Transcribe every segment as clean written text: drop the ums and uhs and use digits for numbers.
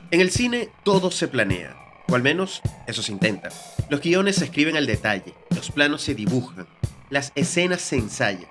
En el cine todo se planea, o al menos eso se intenta. Los guiones se escriben al detalle, los planos se dibujan, las escenas se ensayan.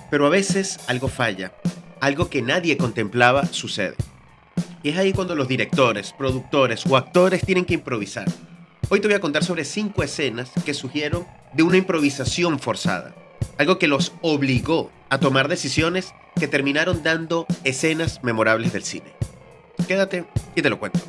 Pero a veces algo falla, algo que nadie contemplaba sucede. Y es ahí cuando los directores, productores o actores tienen que improvisar. Hoy te voy a contar sobre 5 escenas que surgieron de una improvisación forzada. Algo que los obligó a tomar decisiones que terminaron dando escenas memorables del cine. Quédate y te lo cuento.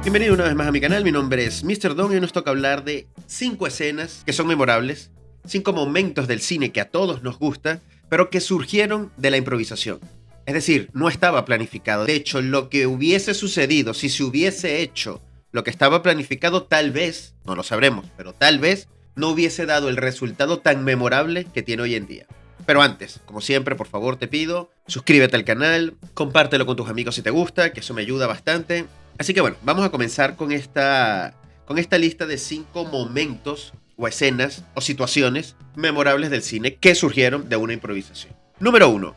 Bienvenido una vez más a mi canal, mi nombre es Mr. Don y hoy nos toca hablar de 5 escenas que son memorables, 5 momentos del cine que a todos nos gusta, pero que surgieron de la improvisación. Es decir, no estaba planificado. De hecho, lo que hubiese sucedido si se hubiese hecho lo que estaba planificado, tal vez, no lo sabremos, pero tal vez no hubiese dado el resultado tan memorable que tiene hoy en día. Pero antes, como siempre, por favor te pido, suscríbete al canal, compártelo con tus amigos si te gusta, que eso me ayuda bastante. Así que bueno, vamos a comenzar con esta lista de 5 momentos o escenas o situaciones memorables del cine que surgieron de una improvisación. Número 1.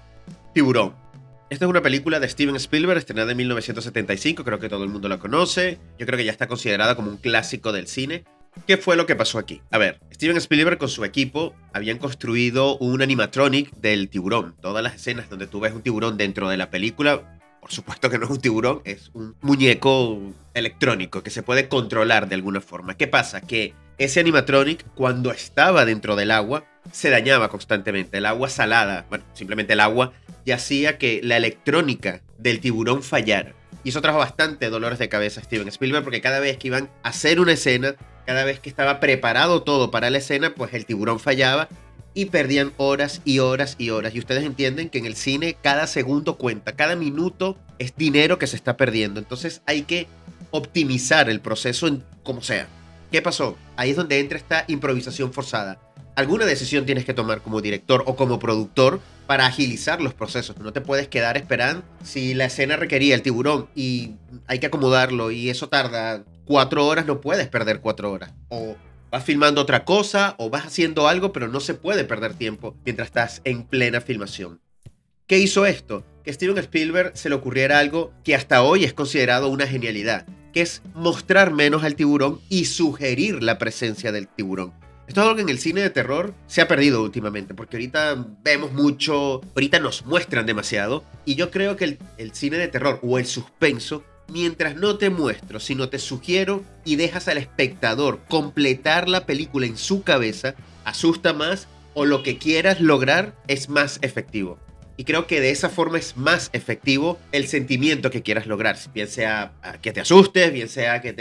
Tiburón. Esta es una película de Steven Spielberg estrenada en 1975, creo que todo el mundo la conoce, yo creo que ya está considerada como un clásico del cine. ¿Qué fue lo que pasó aquí? A ver, Steven Spielberg con su equipo habían construido un animatronic del tiburón. Todas las escenas donde tú ves un tiburón dentro de la película, por supuesto que no es un tiburón, es un muñeco electrónico que se puede controlar de alguna forma. ¿Qué pasa? Que ese animatronic, cuando estaba dentro del agua, se dañaba constantemente. El agua salada, bueno, simplemente el agua, ya hacía que la electrónica del tiburón fallara. Y eso trajo bastante dolores de cabeza a Steven Spielberg, porque cada vez que iban a hacer una escena, cada vez que estaba preparado todo para la escena, pues el tiburón fallaba y perdían horas y horas y horas. Y ustedes entienden que en el cine cada segundo cuenta, cada minuto es dinero que se está perdiendo. Entonces hay que optimizar el proceso en como sea. ¿Qué pasó? Ahí es donde entra esta improvisación forzada. Alguna decisión tienes que tomar como director o como productor para agilizar los procesos. No te puedes quedar esperando. Si la escena requería el tiburón y hay que acomodarlo y eso tarda 4 horas, no puedes perder 4 horas. O vas filmando otra cosa o vas haciendo algo, pero no se puede perder tiempo mientras estás en plena filmación. ¿Qué hizo esto? Que Steven Spielberg se le ocurriera algo que hasta hoy es considerado una genialidad, que es mostrar menos al tiburón y sugerir la presencia del tiburón. Esto es algo que en el cine de terror se ha perdido últimamente, porque ahorita vemos mucho, ahorita nos muestran demasiado, y yo creo que el cine de terror o el suspenso, mientras no te muestro, sino te sugiero y dejas al espectador completar la película en su cabeza, asusta más o lo que quieras lograr es más efectivo. Y creo que de esa forma es más efectivo el sentimiento que quieras lograr. Bien sea que te asustes, bien sea que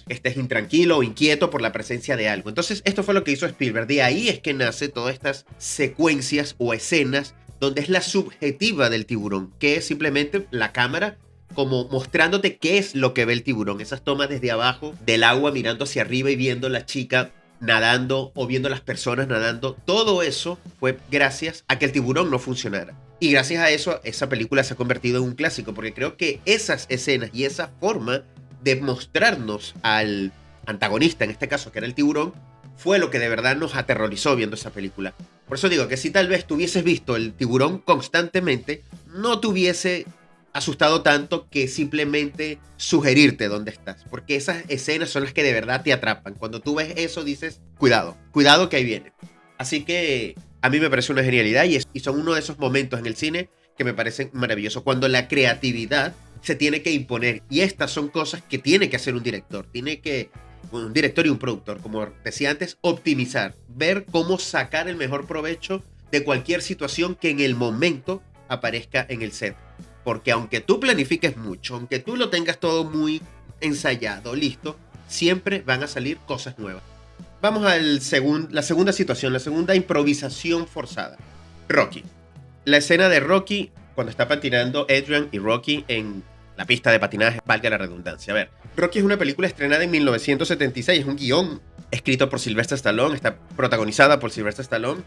estés intranquilo o inquieto por la presencia de algo. Entonces esto fue lo que hizo Spielberg. De ahí es que nace todas estas secuencias o escenas donde es la subjetiva del tiburón, que es simplemente la cámara como mostrándote qué es lo que ve el tiburón. Esas tomas desde abajo del agua mirando hacia arriba y viendo la chica nadando o viendo las personas nadando. Todo eso fue gracias a que el tiburón no funcionara. Y gracias a eso, esa película se ha convertido en un clásico, porque creo que esas escenas y esa forma de mostrarnos al antagonista, en este caso que era el tiburón, fue lo que de verdad nos aterrorizó viendo esa película. Por eso digo que si tal vez tú hubieses visto el tiburón constantemente, no te hubiese asustado tanto que simplemente sugerirte dónde estás, porque esas escenas son las que de verdad te atrapan. Cuando tú ves eso dices, cuidado, cuidado que ahí viene. Así que a mí me parece una genialidad y son uno de esos momentos en el cine que me parecen maravillosos, cuando la creatividad se tiene que imponer, y estas son cosas que tiene que hacer un director, un director y un productor, como decía antes, optimizar, ver cómo sacar el mejor provecho de cualquier situación que en el momento aparezca en el set. Porque aunque tú planifiques mucho, aunque tú lo tengas todo muy ensayado, listo, siempre van a salir cosas nuevas. Vamos a la segunda situación, la segunda improvisación forzada. Rocky. La escena de Rocky cuando está patinando Adrian y Rocky en la pista de patinaje, valga la redundancia. A ver, Rocky es una película estrenada en 1976, es un guión escrito por Sylvester Stallone, está protagonizada por Sylvester Stallone.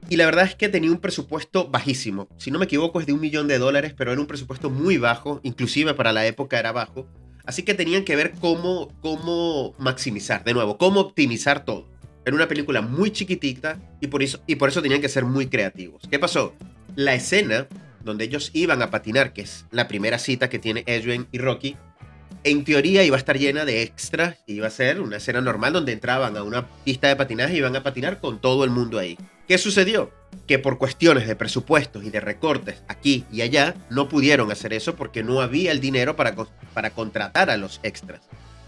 Y la verdad es que tenía un presupuesto bajísimo. Si no me equivoco es de $1 millón, pero era un presupuesto muy bajo, inclusive para la época era bajo. Así que tenían que ver cómo maximizar, de nuevo, cómo optimizar todo. Era una película muy chiquitita y por eso tenían que ser muy creativos. ¿Qué pasó? La escena donde ellos iban a patinar, que es la primera cita que tiene Adrian y Rocky, en teoría iba a estar llena de extras, iba a ser una escena normal donde entraban a una pista de patinaje y iban a patinar con todo el mundo ahí. ¿Qué sucedió? Que por cuestiones de presupuestos y de recortes aquí y allá, no pudieron hacer eso porque no había el dinero para contratar a los extras.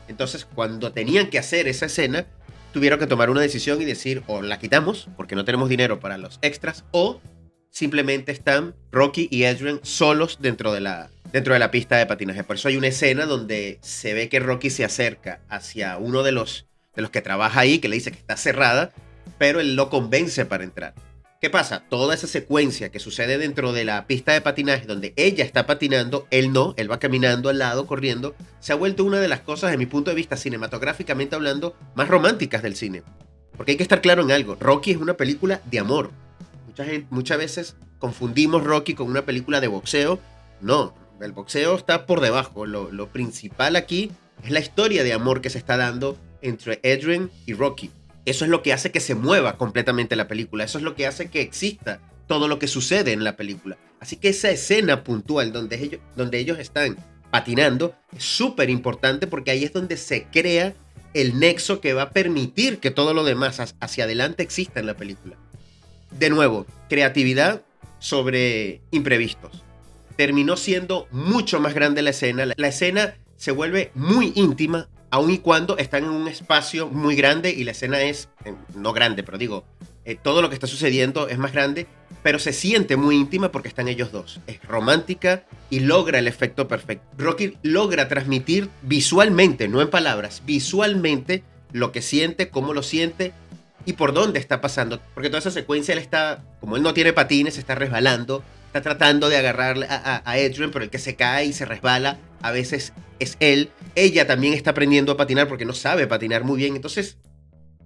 Entonces, cuando tenían que hacer esa escena, tuvieron que tomar una decisión y decir, o la quitamos porque no tenemos dinero para los extras, o simplemente están Rocky y Adrian solos dentro de la pista de patinaje. Por eso hay una escena donde se ve que Rocky se acerca hacia uno de los que trabaja ahí, que le dice que está cerrada, pero él lo convence para entrar. ¿Qué pasa? Toda esa secuencia que sucede dentro de la pista de patinaje, donde ella está patinando, él no, él va caminando al lado, corriendo, se ha vuelto una de las cosas, de mi punto de vista, cinematográficamente hablando, más románticas del cine. Porque hay que estar claro en algo, Rocky es una película de amor. Muchas veces confundimos Rocky con una película de boxeo. No, el boxeo está por debajo. Lo principal aquí es la historia de amor que se está dando entre Adrian y Rocky. Eso es lo que hace que se mueva completamente la película. Eso es lo que hace que exista todo lo que sucede en la película. Así que esa escena puntual donde ellos están patinando es súper importante porque ahí es donde se crea el nexo que va a permitir que todo lo demás hacia adelante exista en la película. De nuevo, creatividad sobre imprevistos. Terminó siendo mucho más grande la escena. La escena se vuelve muy íntima, aun y cuando están en un espacio muy grande y la escena es, no grande, pero digo, todo lo que está sucediendo es más grande, pero se siente muy íntima porque están ellos dos. Es romántica y logra el efecto perfecto. Rocky logra transmitir visualmente, no en palabras, visualmente lo que siente, cómo lo siente y por dónde está pasando. Porque toda esa secuencia él está, como él no tiene patines, está resbalando, está tratando de agarrar a Adrian, pero el que se cae y se resbala a veces es él. Ella también está aprendiendo a patinar porque no sabe patinar muy bien. Entonces,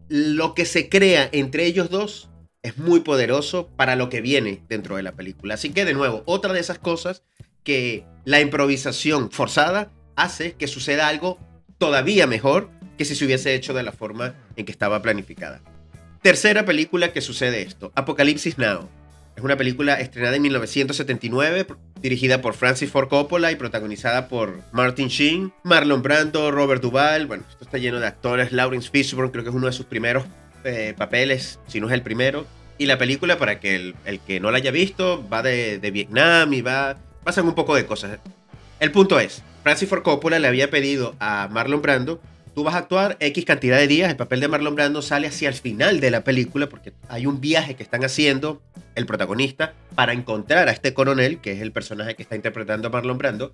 lo que se crea entre ellos dos es muy poderoso para lo que viene dentro de la película. Así que, de nuevo, otra de esas cosas que la improvisación forzada hace que suceda algo todavía mejor que si se hubiese hecho de la forma en que estaba planificada. Tercera película que sucede esto, Apocalypse Now. Es una película estrenada en 1979, dirigida por Francis Ford Coppola y protagonizada por Martin Sheen, Marlon Brando, Robert Duvall. Bueno, esto está lleno de actores. Lawrence Fishburne creo que es uno de sus primeros papeles, si no es el primero. Y la película, para que el que no la haya visto, va de Vietnam y pasan un poco de cosas. El punto es, Francis Ford Coppola le había pedido a Marlon Brando: tú vas a actuar X cantidad de días. El papel de Marlon Brando sale hacia el final de la película porque hay un viaje que están haciendo el protagonista para encontrar a este coronel, que es el personaje que está interpretando a Marlon Brando.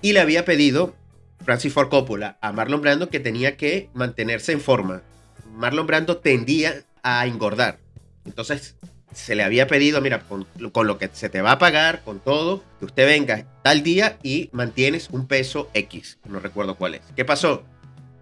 Y le había pedido Francis Ford Coppola a Marlon Brando que tenía que mantenerse en forma. Marlon Brando tendía a engordar. Entonces se le había pedido, mira, con lo que se te va a pagar, con todo, que usted venga tal día y mantienes un peso X. No recuerdo cuál es. ¿Qué pasó?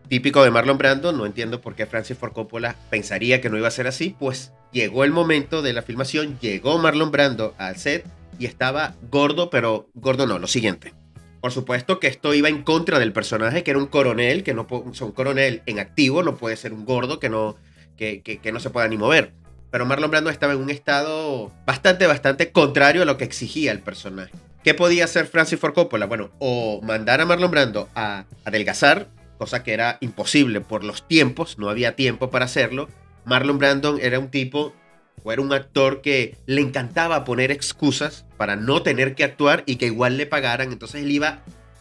Típico de Marlon Brando, no entiendo por qué Francis Ford Coppola pensaría que no iba a ser así, pues llegó el momento de la filmación, llegó Marlon Brando al set y estaba gordo, pero gordo no, lo siguiente. Por supuesto que esto iba en contra del personaje, que era un coronel, que no un coronel en activo, no puede ser un gordo que no se pueda ni mover. Pero Marlon Brando estaba en un estado bastante contrario a lo que exigía el personaje. ¿Qué podía hacer Francis Ford Coppola? Bueno, o mandar a Marlon Brando a adelgazar, cosa que era imposible por los tiempos, no había tiempo para hacerlo. Marlon Brando era un actor que le encantaba poner excusas para no tener que actuar y que igual le pagaran. Entonces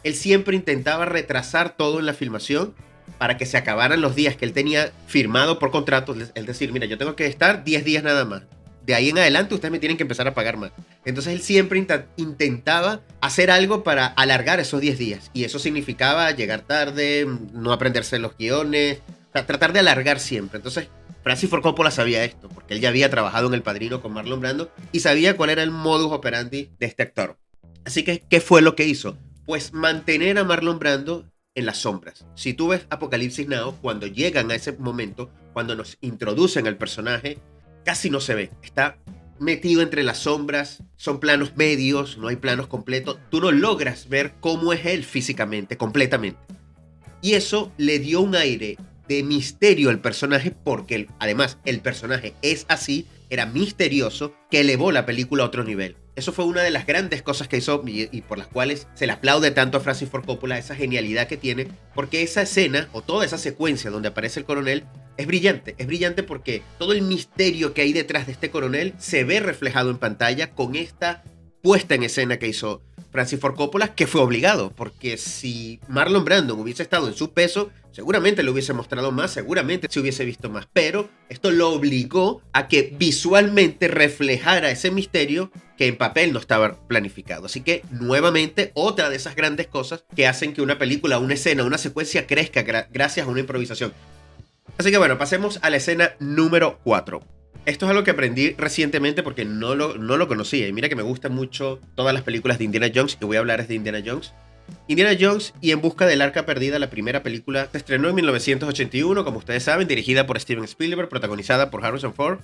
él siempre intentaba retrasar todo en la filmación para que se acabaran los días que él tenía firmado por contrato. Es decir, mira, yo tengo que estar 10 días nada más. De ahí en adelante ustedes me tienen que empezar a pagar más. Entonces él siempre intentaba hacer algo para alargar esos 10 días. Y eso significaba llegar tarde, no aprenderse los guiones, o sea, tratar de alargar siempre. Entonces Francis Ford Coppola sabía esto, porque él ya había trabajado en El Padrino con Marlon Brando y sabía cuál era el modus operandi de este actor. Así que, ¿qué fue lo que hizo? Pues mantener a Marlon Brando en las sombras. Si tú ves Apocalypse Now, cuando llegan a ese momento, cuando nos introducen al personaje, casi no se ve. Está metido entre las sombras, son planos medios, no hay planos completos. Tú no logras ver cómo es él físicamente, completamente. Y eso le dio un aire de misterio al personaje, porque además el personaje es así, era misterioso, que elevó la película a otro nivel. Eso fue una de las grandes cosas que hizo y por las cuales se le aplaude tanto a Francis Ford Coppola, esa genialidad que tiene, porque esa escena o toda esa secuencia donde aparece el coronel es brillante porque todo el misterio que hay detrás de este coronel se ve reflejado en pantalla con esta puesta en escena que hizo Francis Ford Coppola, que fue obligado, porque si Marlon Brando hubiese estado en su peso, seguramente lo hubiese mostrado más, seguramente se hubiese visto más, pero esto lo obligó a que visualmente reflejara ese misterio que en papel no estaba planificado. Así que, nuevamente, otra de esas grandes cosas que hacen que una película, una escena, una secuencia crezca gracias a una improvisación. Así que bueno, pasemos a la escena número 4. Esto es algo que aprendí recientemente porque no lo conocía. Y mira que me gustan mucho todas las películas de Indiana Jones, y voy a hablar de Indiana Jones. Indiana Jones y En busca del arca perdida, la primera película, se estrenó en 1981, como ustedes saben, dirigida por Steven Spielberg, protagonizada por Harrison Ford.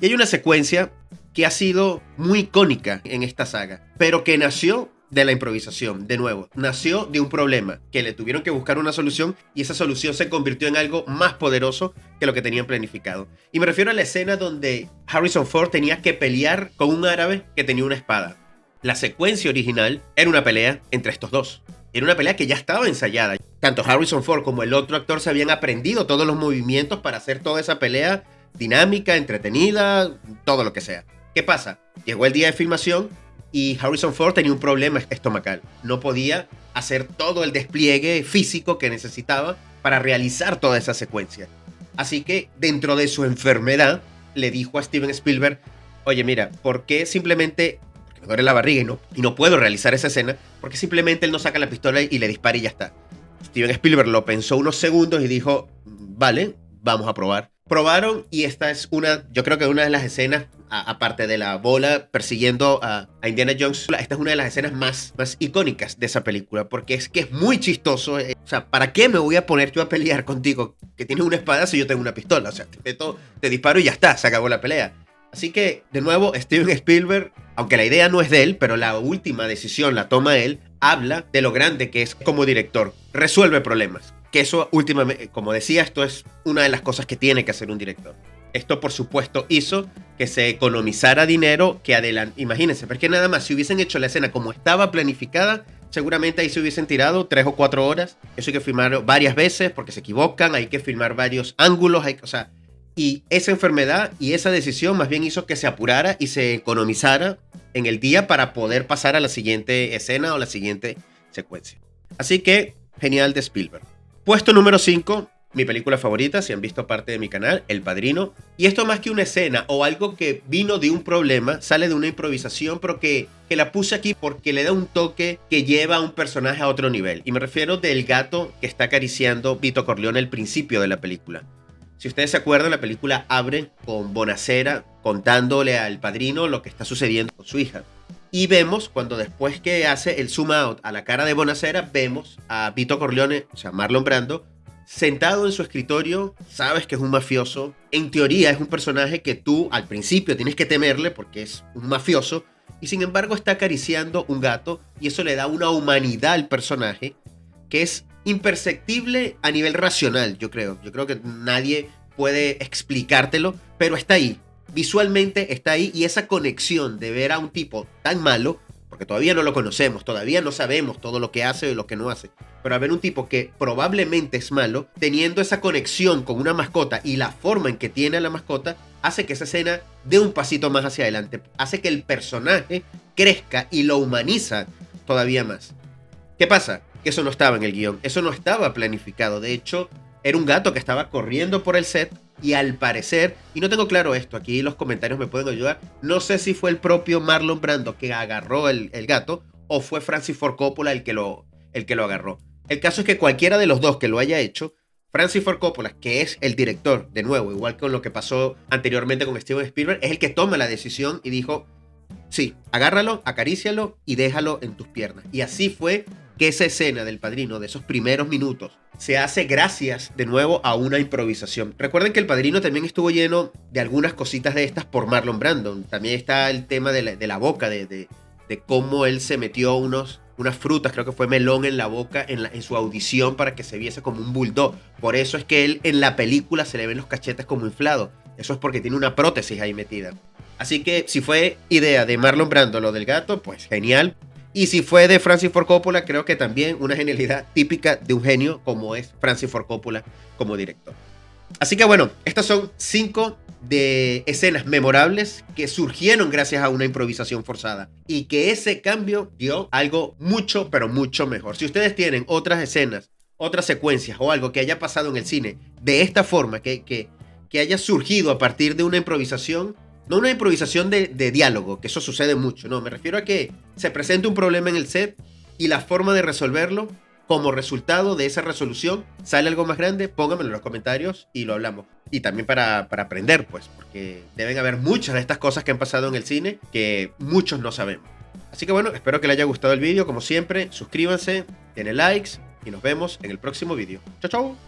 Y hay una secuencia que ha sido muy icónica en esta saga, pero que nació de la improvisación, de nuevo. Nació de un problema, que le tuvieron que buscar una solución y esa solución se convirtió en algo más poderoso que lo que tenían planificado. Y me refiero a la escena donde Harrison Ford tenía que pelear con un árabe que tenía una espada. La secuencia original era una pelea entre estos dos. Era una pelea que ya estaba ensayada. Tanto Harrison Ford como el otro actor se habían aprendido todos los movimientos para hacer toda esa pelea dinámica, entretenida, todo lo que sea. ¿Qué pasa? Llegó el día de filmación y Harrison Ford tenía un problema estomacal. No podía hacer todo el despliegue físico que necesitaba para realizar toda esa secuencia. Así que, dentro de su enfermedad, le dijo a Steven Spielberg: oye, mira, ¿por qué simplemente, porque me duele la barriga y no puedo realizar esa escena, porque simplemente él no saca la pistola y le dispara y ya está? Steven Spielberg lo pensó unos segundos y dijo: vale, vamos a probar. Probaron y esta es yo creo que una de las escenas, aparte de la bola persiguiendo a Indiana Jones, esta es una de las escenas más icónicas de esa película, porque es que es muy chistoso. O sea, ¿para qué me voy a poner yo a pelear contigo que tienes una espada si yo tengo una pistola? O sea, te disparo y ya está, se acabó la pelea. Así que, de nuevo, Steven Spielberg, aunque la idea no es de él, pero la última decisión la toma él, habla de lo grande que es como director. Resuelve problemas. Que eso, últimamente, como decía, esto es una de las cosas que tiene que hacer un director. Esto, por supuesto, hizo que se economizara dinero que adelante. Imagínense, porque nada más, si hubiesen hecho la escena como estaba planificada, seguramente ahí se hubiesen tirado 3 o 4 horas. Eso hay que filmar varias veces porque se equivocan, hay que filmar varios ángulos, y esa enfermedad y esa decisión más bien hizo que se apurara y se economizara en el día para poder pasar a la siguiente escena o la siguiente secuencia. Así que, genial de Spielberg. Puesto número 5, mi película favorita, si han visto parte de mi canal, El Padrino. Y esto, más que una escena o algo que vino de un problema, sale de una improvisación, pero que la puse aquí porque le da un toque que lleva a un personaje a otro nivel. Y me refiero del gato que está acariciando Vito Corleone al principio de la película. Si ustedes se acuerdan, la película abre con Bonacera contándole al padrino lo que está sucediendo con su hija. Y vemos, cuando después que hace el zoom out a la cara de Bonacera, vemos a Vito Corleone, o sea, Marlon Brando, sentado en su escritorio. Sabes que es un mafioso. En teoría es un personaje que tú al principio tienes que temerle porque es un mafioso. Y sin embargo está acariciando un gato. Y eso le da una humanidad al personaje que es imperceptible a nivel racional, yo creo. Yo creo que nadie puede explicártelo, pero está ahí. Visualmente está ahí, y esa conexión de ver a un tipo tan malo, porque todavía no lo conocemos, todavía no sabemos todo lo que hace y lo que no hace, pero a ver un tipo que probablemente es malo, teniendo esa conexión con una mascota y la forma en que tiene a la mascota, hace que esa escena dé un pasito más hacia adelante, hace que el personaje crezca y lo humaniza todavía más. ¿Qué pasa? Que eso no estaba en el guión, eso no estaba planificado. De hecho, era un gato que estaba corriendo por el set y al parecer, y no tengo claro esto, aquí los comentarios me pueden ayudar, no sé si fue el propio Marlon Brando que agarró el gato o fue Francis Ford Coppola el que lo agarró. El caso es que cualquiera de los dos que lo haya hecho, Francis Ford Coppola, que es el director, de nuevo, igual con lo que pasó anteriormente con Steven Spielberg, es el que toma la decisión y dijo: sí, agárralo, acarícialo y déjalo en tus piernas. Y así fue que esa escena del Padrino, de esos primeros minutos, se hace gracias de nuevo a una improvisación. Recuerden que El Padrino también estuvo lleno de algunas cositas de estas por Marlon Brando. También está el tema de la boca de de cómo él se metió unas frutas, creo que fue melón en la boca en su audición para que se viese como un bulldog. Por eso es que él en la película se le ven los cachetes como inflados. Eso es porque tiene una prótesis ahí metida. Así que si fue idea de Marlon Brando lo del gato, pues genial. Y si fue de Francis Ford Coppola, creo que también una genialidad típica de un genio como es Francis Ford Coppola como director. Así que bueno, estas son 5 de escenas memorables que surgieron gracias a una improvisación forzada y que ese cambio dio algo mucho, pero mucho mejor. Si ustedes tienen otras escenas, otras secuencias o algo que haya pasado en el cine de esta forma, que haya surgido a partir de una improvisación, no una improvisación de diálogo, que eso sucede mucho, no, me refiero a que se presenta un problema en el set y la forma de resolverlo, como resultado de esa resolución, sale algo más grande, pónganmelo en los comentarios y lo hablamos. Y también para aprender, pues, porque deben haber muchas de estas cosas que han pasado en el cine que muchos no sabemos. Así que bueno, espero que les haya gustado el vídeo, como siempre, suscríbanse, denle likes y nos vemos en el próximo vídeo. Chau, chau.